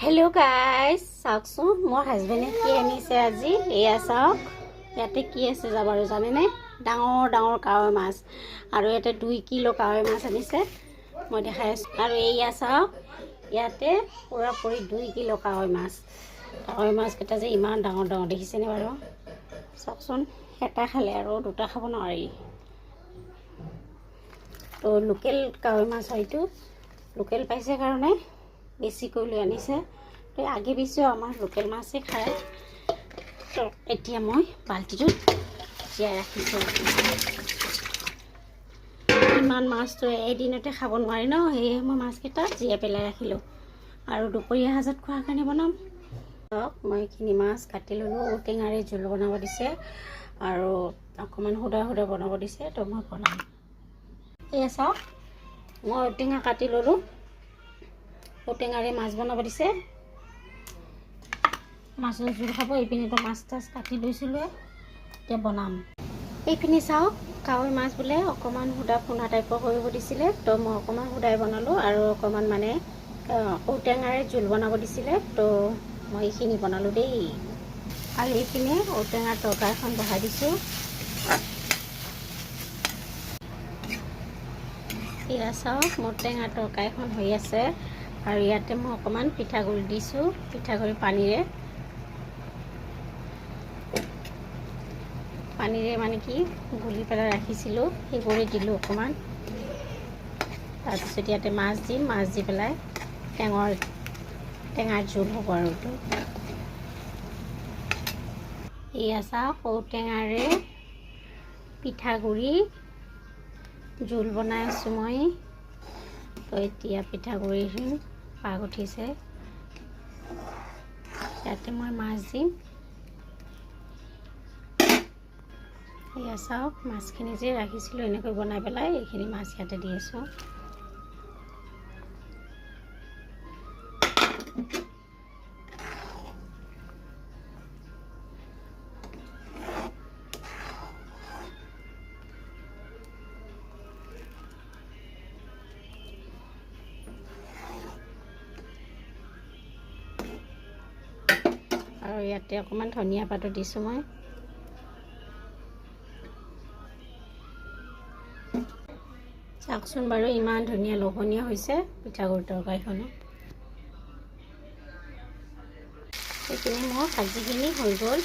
Hello guys, চাওকচোন মোৰ হাজবেণ্ডে কি আনিছে আজি। এয়া চাওক, ইয়াতে কি আছে যাবাৰো জানেনে? ডাঙৰ ডাঙৰ কাৱৈ মাছ আৰু ইয়াতে 2 কিলো কাৱৈ মাছ আনিছে। মই দেখাই আছোঁ। আৰু এয়া চাওক, ইয়াতে পুৰাপুৰি 2 কিলো কাৱৈ মাছ কেইটা যে ইমান ডাঙৰ ডাঙৰ দেখিছেনে বাৰু? চাওকচোন, এটা খালে আৰু দুটা খাব নোৱাৰি। তো লোকেল কাৱৈ মাছ হয়তো লোকেল পাইছে কাৰণে বেছিকৈ লৈ আনিছে। তো আগে পিছেও আমাৰ লোকেল মাছেই খায়। তো এতিয়া মই বাল্টিটোত জীয়াই ৰাখিছোঁ। ইমান মাছটো এদিনতে খাব নোৱাৰি ন, সেয়ে মই মাছকেইটা জীয়াই পেলাই ৰাখিলোঁ আৰু দুপৰীয়া সাজত খোৱাৰ কাৰণে বনাম। মই এইখিনি মাছ কাটি ল'লোঁ। ঔটেঙাৰে জোল বনাব দিছে আৰু অকণমান সুদা সুদা বনাব দিছে। তো মই বনাম। এয়া চাওক, মই ঔটেঙা কাটি ল'লোঁ। ঔটেঙাৰে মাছ বনাব দিছে। মাছৰ জোল খাব। এইপিনেতো মাছ তাছ কাটি লৈছিলোঁ, এতিয়া বনাম। এইপিনে চাওক, কাৱৈ মাছ বোলে অকণমান সুদা পোনা টাইপৰ কৰিব দিছিলে। তো মই অকণমান সুদাই বনালোঁ আৰু অকণমান মানে ঔটেঙাৰে জোল বনাব দিছিলে। তো মই এইখিনি বনালোঁ দেই। আৰু এইপিনে ঔটেঙাৰ তৰকাৰীখন বহাই দিছোঁ। এয়া চাওক, মোৰ টেঙাৰ তৰকাৰীখন হৈ আছে আৰু ইয়াতে মই অকণমান পিঠাগুড়ি দিছোঁ। পিঠাগুড়ি পানীৰে মানে কি গুলি পেলাই ৰাখিছিলোঁ, সেইবোৰে দিলোঁ অকণমান। তাৰপিছত ইয়াতে মাছ দিম। মাছ দি পেলাই টেঙাৰ জোল হ'ব আৰু এইটো। এয়া চাওক, ঔটেঙাৰে পিঠাগুড়ি জোল বনাই আছোঁ মই। তো এতিয়া পিঠাগুড়িখিনি পাগ উঠিছে। ইয়াতে মই মাছ দিম। এয়া চাওক, মাছখিনি যে ৰাখিছিলোঁ এনেকৈ বনাই পেলাই এইখিনি মাছ ইয়াতে দি আছোঁ। আৰু ইয়াতে অকণমান ধনিয়া পাতো দিছোঁ মই। চাওকচোন বাৰু, ইমান ধুনীয়া লোভনীয় হৈছে পিঠাগুড়িৰ তৰকাৰীখনো। এইখিনি মোৰ ভাজিখিনি হৈ গ'ল।